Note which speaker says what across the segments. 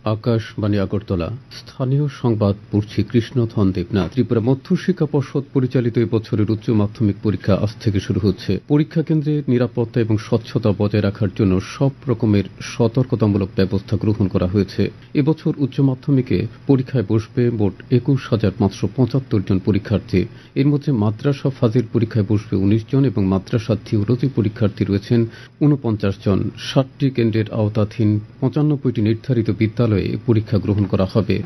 Speaker 1: আকাশবাণী আগরতলা। স্থানীয় সংবাদ পড়ছি কৃষ্ণধন দেবনাথ। ত্রিপুরা মধ্যশিক্ষা পর্ষদ পরিচালিত এবছরের উচ্চ মাধ্যমিক পরীক্ষা আজ থেকে শুরু হচ্ছে। পরীক্ষা কেন্দ্রে নিরাপত্তা এবং স্বচ্ছতা বজায় রাখার জন্য সব রকমের সতর্কতামূলক ব্যবস্থা গ্রহণ করা হয়েছে। এবছর উচ্চ মাধ্যমিকে পরীক্ষায় বসবে মোট ২১,৫৭৫ জন পরীক্ষার্থী। এর মধ্যে মাদ্রাসা ফাজিল পরীক্ষায় বসবে ১৯ জন এবং মাদ্রাসা থিওলজি পরীক্ষার্থী রয়েছেন ৪৯ জন। ৬০টি কেন্দ্রের আওতাধীন ৯৫টি নির্ধারিত বিদ্যালয়ে পরীক্ষা গ্রহণ করা হবে।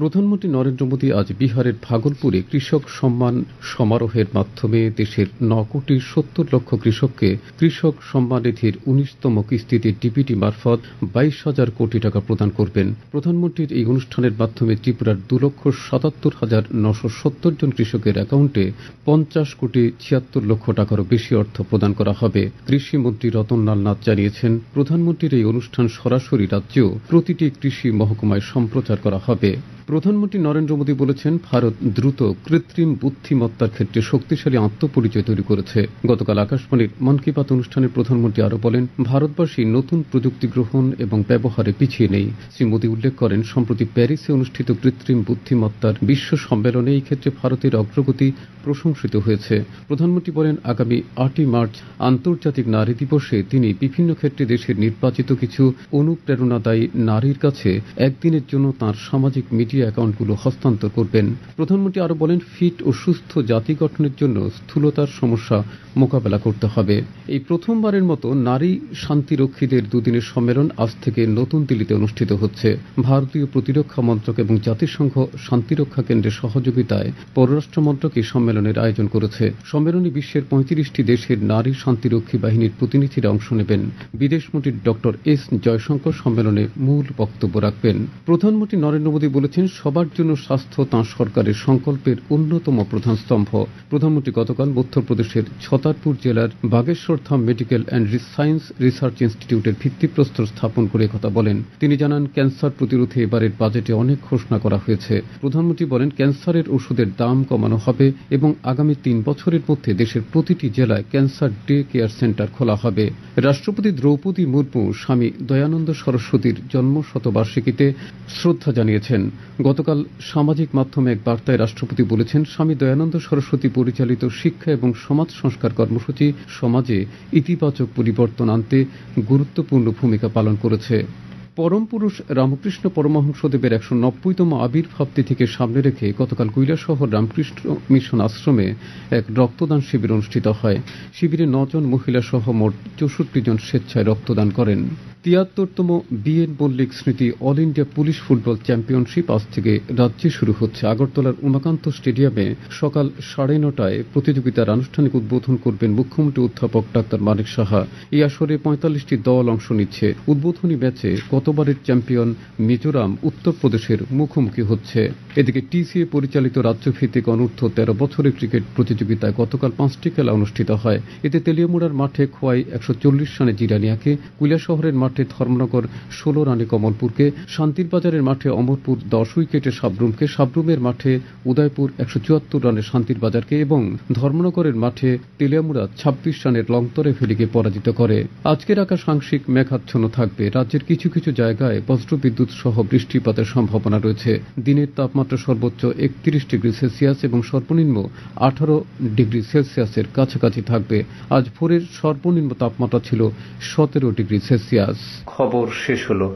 Speaker 1: প্রধানমন্ত্রী নরেন্দ্র মোদী আজ বিহারের ভাগলপুরে কৃষক সম্মান সমারোহের মাধ্যমে দেশের ৯,৭০,০০,০০০ কৃষককে কৃষক সম্মান নিধির ১৯তম কিস্তিতে ডিবিটি মারফত ২২,০০০ কোটি টাকা প্রদান করবেন। প্রধানমন্ত্রীর এই অনুষ্ঠানের মাধ্যমে ত্রিপুরার ২,৭৭,৯৭০ জন কৃষকের অ্যাকাউন্টে ৫০,৭৬,০০,০০০ টাকারও বেশি অর্থ প্রদান করা হবে। কৃষিমন্ত্রী রতনলাল নাথ জানিয়েছেন, প্রধানমন্ত্রীর এই অনুষ্ঠান সরাসরি রাজ্যেও প্রতিটি কৃষি মহকুমায় সম্প্রচার করা হবে। প্রধানমন্ত্রী নরেন্দ্র মোদী বলেছেন, ভারত দ্রুত কৃত্রিম বুদ্ধিমত্তার ক্ষেত্রে শক্তিশালী আত্মপরিচয় তৈরি করেছে। গতকাল আকাশবাণীর মন কি বাত অনুষ্ঠানে প্রধানমন্ত্রী আরও বলেন, ভারতবাসী নতুন প্রযুক্তি গ্রহণ এবং ব্যবহারে পিছিয়ে নেই। শ্রী মোদী উল্লেখ করেন, সম্প্রতি প্যারিসে অনুষ্ঠিত কৃত্রিম বুদ্ধিমত্তার বিশ্ব সম্মেলনে এই ক্ষেত্রে ভারতের অগ্রগতি প্রশংসিত হয়েছে। প্রধানমন্ত্রী বলেন, আগামী ৮ই মার্চ আন্তর্জাতিক নারী দিবসে তিনি বিভিন্ন ক্ষেত্রে দেশের নির্বাচিত কিছু অনুপ্রেরণাদায়ী নারীর কাছে একদিনের জন্য তাঁর সামাজিক মিডিয়া অ্যাকাউন্টগুলো হস্তান্তর করবেন। প্রধানমন্ত্রী আরও বলেন, ফিট ও সুস্থ জাতি গঠনের জন্য স্থূলতার সমস্যা মোকাবেলা করতে হবে। এই প্রথমবারের মতো নারী শান্তিরক্ষীদের দুদিনের সম্মেলন আজ থেকে নতুন দিল্লিতে অনুষ্ঠিত হচ্ছে। ভারতীয় প্রতিরক্ষা মন্ত্রক এবং জাতিসংঘ শান্তিরক্ষা কেন্দ্রের সহযোগিতায় পররাষ্ট্র মন্ত্রক এই সম্মেলনের আয়োজন করেছে। সম্মেলনে বিশ্বের ৩৫টি দেশের নারী শান্তিরক্ষী বাহিনীর প্রতিনিধিরা অংশ নেবেন। বিদেশমন্ত্রী ডক্টর এস জয়শঙ্কর সম্মেলনে মূল বক্তব্য রাখবেন। প্রধানমন্ত্রী নরেন্দ্র মোদী বলেছেন, সবার জন্য স্বাস্থ্য তাঁর সরকারের সংকল্পের অন্যতম প্রধান স্তম্ভ। প্রধানমন্ত্রী গতকাল মধ্যপ্রদেশের ছতরপুর জেলার বাগেশ্বর ধাম মেডিকেল অ্যান্ড সায়েন্স রিসার্চ ইনস্টিটিউটের ভিত্তিপ্রস্তর স্থাপন করে কথা বলেন। তিনি জানান, ক্যান্সার প্রতিরোধে এবারের বাজেটে অনেক ঘোষণা করা হয়েছে। প্রধানমন্ত্রী বলেন, ক্যান্সারের ওষুধের দাম কমানো হবে এবং আগামী ৩ বছরের মধ্যে দেশের প্রতিটি জেলায় ক্যান্সার ডে কেয়ার সেন্টার খোলা হবে। রাষ্ট্রপতি দ্রৌপদী মুর্মু স্বামী দয়ানন্দ সরস্বতীর জন্মশতবার্ষিকীতে শ্রদ্ধা জানিয়েছেন। গতকাল সামাজিক মাধ্যমে এক বার্তায় রাষ্ট্রপতি বলেছেন, স্বামী দয়ানন্দ সরস্বতী পরিচালিত শিক্ষা এবং সমাজ সংস্কার কর্মসূচি সমাজে ইতিবাচক পরিবর্তন আনতে গুরুত্বপূর্ণ ভূমিকা পালন করেছে। পরম পুরুষ রামকৃষ্ণ পরমহংসদেবের ১৯০তম আবির্ভাব তিথিকে সামনে রেখে গতকাল কৈলাসহর রামকৃষ্ণ মিশন আশ্রমে এক রক্তদান শিবির অনুষ্ঠিত হয়। শিবিরে ৯ জন মহিলা সহ মোট ৬৪ জন স্বেচ্ছায় রক্তদান করেন। ৭৩তম বি.এন. মল্লিক স্মৃতি all India police football championship আজ থেকে রাজ্যে শুরু হচ্ছে। আগরতলার উমাকান্ত স্টেডিয়ামে সকাল ৯:৩০টায় প্রতিযোগিতার আনুষ্ঠানিক উদ্বোধন করবেন মুখ্যমন্ত্রী অধ্যাপক ডাক্তার মানিক সাহা। এই আসরে ৪৫টি দল অংশ নিচ্ছে। উদ্বোধনী ম্যাচে গতবারের চ্যাম্পিয়ন মিজোরাম উত্তরপ্রদেশের মুখোমুখি হচ্ছে। এদিকে টিসিএ পরিচালিত রাজ্যভিত্তিক অনূর্ধ্ব ১৩ বছরের ক্রিকেট প্রতিযোগিতায় গতকাল ৫টি খেলা অনুষ্ঠিত হয়। এতে তেলিয়ামুড়ার মাঠে খোয়াই ১৪০ রানে জিরানিয়াকে, কৈলাসহরের মাঠে ধর্মনগর ১৬ রানে কমলপুরকে, শান্তিরবাজারের মাঠে অমরপুর ১০ উইকেটে সাবরুমকে, সাবরুমের মাঠে উদয়পুর ১৭৪ রানে শান্তিরবাজারকে এবং ধর্মনগরের মাঠে তেলিয়ামুড়া ২৬ রানের লংতরে ভ্যালিকে পরাজিত করে। আজকের আকাশ আংশিক মেঘাচ্ছন্ন থাকবে। রাজ্যের কিছু কিছু জায়গায় বজ্রবিদ্যুৎ সহ বৃষ্টিপাতের সম্ভাবনা রয়েছে। দিনের তাপমাত্রা সর্বোচ্চ ৩১ ডিগ্রি সেলসিয়াস এবং সর্বনিম্ন ১৮ ডিগ্রি সেলসিয়াসের কাছাকাছি থাকবে। আজ ভোরের সর্বনিম্ন তাপমাত্রা ছিল ১৭ ডিগ্রি সেলসিয়াস। খবর শেষ হলো।